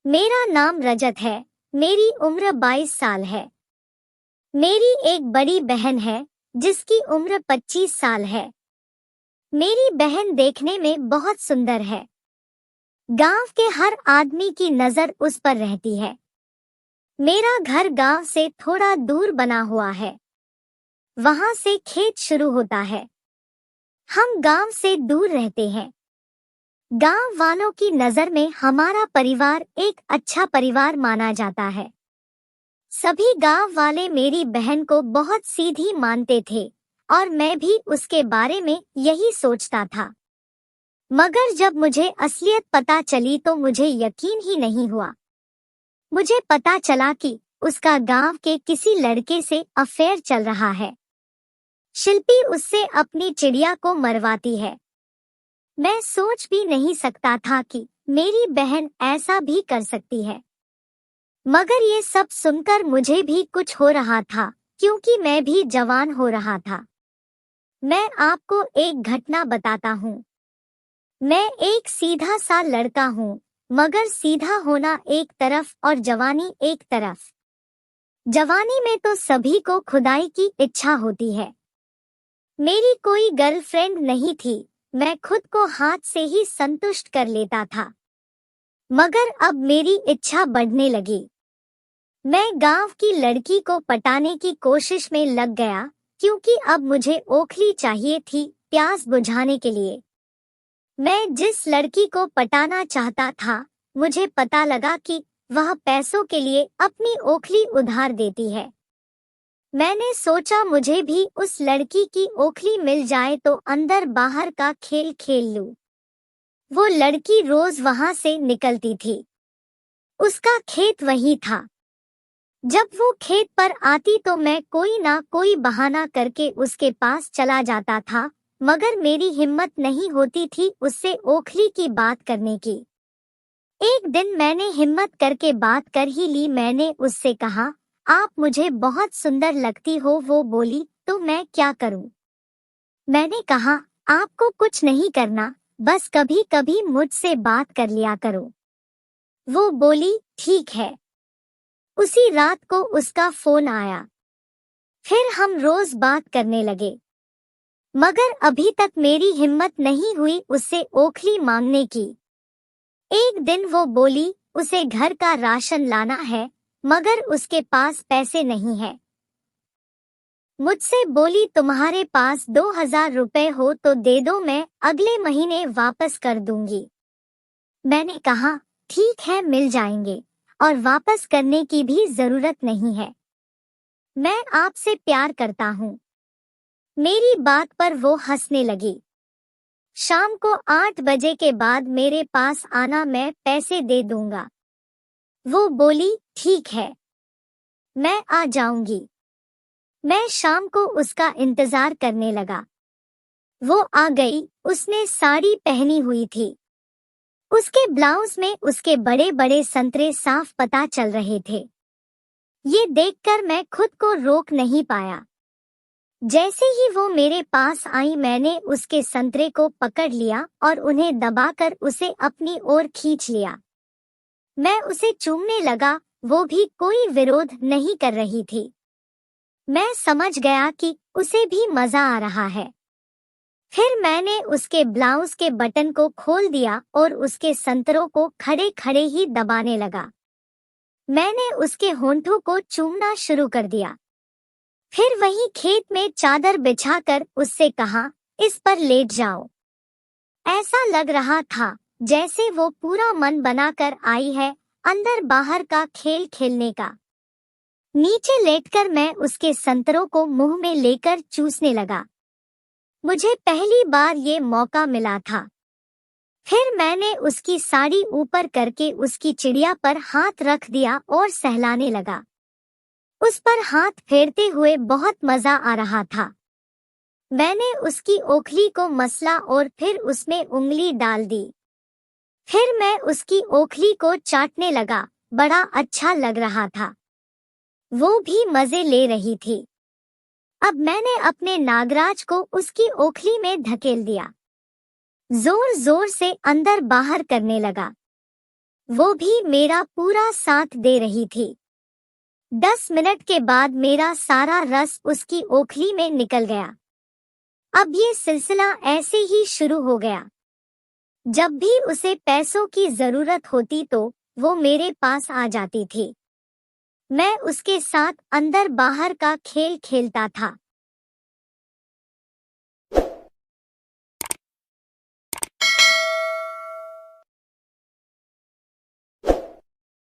मेरा नाम रजत है। मेरी उम्र 22 साल है। मेरी एक बड़ी बहन है जिसकी उम्र 25 साल है। मेरी बहन देखने में बहुत सुंदर है। गांव के हर आदमी की नजर उस पर रहती है। मेरा घर गांव से थोड़ा दूर बना हुआ है। वहां से खेत शुरू होता है। हम गांव से दूर रहते हैं। गांव वालों की नजर में हमारा परिवार एक अच्छा परिवार माना जाता है। सभी गांव वाले मेरी बहन को बहुत सीधी मानते थे और मैं भी उसके बारे में यही सोचता था। मगर जब मुझे असलियत पता चली तो मुझे यकीन ही नहीं हुआ। मुझे पता चला कि उसका गांव के किसी लड़के से अफेयर चल रहा है। शिल्पी उससे अपनी चिड़िया को मरवाती है। मैं सोच भी नहीं सकता था कि मेरी बहन ऐसा भी कर सकती है। मगर ये सब सुनकर मुझे भी कुछ हो रहा था, क्योंकि मैं भी जवान हो रहा था। मैं आपको एक घटना बताता हूँ। मैं एक सीधा सा लड़का हूँ, मगर सीधा होना एक तरफ और जवानी एक तरफ। जवानी में तो सभी को खुदाई की इच्छा होती है। मेरी कोई गर्लफ्रेंड नहीं थी। मैं खुद को हाथ से ही संतुष्ट कर लेता था। मगर अब मेरी इच्छा बढ़ने लगी। मैं गांव की लड़की को पटाने की कोशिश में लग गया, क्योंकि अब मुझे ओखली चाहिए थी प्यास बुझाने के लिए। मैं जिस लड़की को पटाना चाहता था, मुझे पता लगा कि वह पैसों के लिए अपनी ओखली उधार देती है। मैंने सोचा मुझे भी उस लड़की की ओखली मिल जाए तो अंदर बाहर का खेल खेल लूं। वो लड़की रोज वहां से निकलती थी। उसका खेत वही था। जब वो खेत पर आती तो मैं कोई ना कोई बहाना करके उसके पास चला जाता था, मगर मेरी हिम्मत नहीं होती थी उससे ओखली की बात करने की। एक दिन मैंने हिम्मत करके बात कर ही ली। मैंने उससे कहा, आप मुझे बहुत सुंदर लगती हो। वो बोली, तो मैं क्या करूं? मैंने कहा, आपको कुछ नहीं करना, बस कभी कभी मुझसे बात कर लिया करो। वो बोली, ठीक है। उसी रात को उसका फोन आया। फिर हम रोज बात करने लगे। मगर अभी तक मेरी हिम्मत नहीं हुई उससे ओखली मांगने की। एक दिन वो बोली, उसे घर का राशन लाना है, मगर उसके पास पैसे नहीं है। मुझसे बोली, तुम्हारे पास 2000 रुपए हो तो दे दो, मैं अगले महीने वापस कर दूंगी। मैंने कहा, ठीक है, मिल जाएंगे और वापस करने की भी जरूरत नहीं है। मैं आपसे प्यार करता हूँ। मेरी बात पर वो हंसने लगी। शाम को 8 बजे के बाद मेरे पास आना, मैं पैसे दे दूंगा। वो बोली, ठीक है, मैं आ जाऊंगी। मैं शाम को उसका इंतजार करने लगा। वो आ गई। उसने साड़ी पहनी हुई थी। उसके ब्लाउज में उसके बड़े बड़े संतरे साफ पता चल रहे थे। ये देखकर मैं खुद को रोक नहीं पाया। जैसे ही वो मेरे पास आई, मैंने उसके संतरे को पकड़ लिया और उन्हें दबाकर उसे अपनी ओर खींच लिया। मैं उसे चूमने लगा। वो भी कोई विरोध नहीं कर रही थी। मैं समझ गया कि उसे भी मजा आ रहा है। फिर मैंने उसके ब्लाउज के बटन को खोल दिया और उसके संतरों को खड़े खड़े ही दबाने लगा। मैंने उसके होंठों को चूमना शुरू कर दिया। फिर वही खेत में चादर बिछाकर उससे कहा, इस पर लेट जाओ। ऐसा लग रहा था जैसे वो पूरा मन बनाकर आई है अंदर बाहर का खेल खेलने का। नीचे लेटकर मैं उसके संतरों को मुंह में लेकर चूसने लगा। मुझे पहली बार ये मौका मिला था। फिर मैंने उसकी साड़ी ऊपर करके उसकी चिड़िया पर हाथ रख दिया और सहलाने लगा। उस पर हाथ फेरते हुए बहुत मजा आ रहा था। मैंने उसकी ओखली को मसला और फिर उसमें उंगली डाल दी। फिर मैं उसकी ओखली को चाटने लगा। बड़ा अच्छा लग रहा था। वो भी मजे ले रही थी। अब मैंने अपने नागराज को उसकी ओखली में धकेल दिया। जोर जोर से अंदर बाहर करने लगा। वो भी मेरा पूरा साथ दे रही थी। 10 मिनट के बाद मेरा सारा रस उसकी ओखली में निकल गया। अब ये सिलसिला ऐसे ही शुरू हो गया। जब भी उसे पैसों की जरूरत होती तो वो मेरे पास आ जाती थी। मैं उसके साथ अंदर बाहर का खेल खेलता था।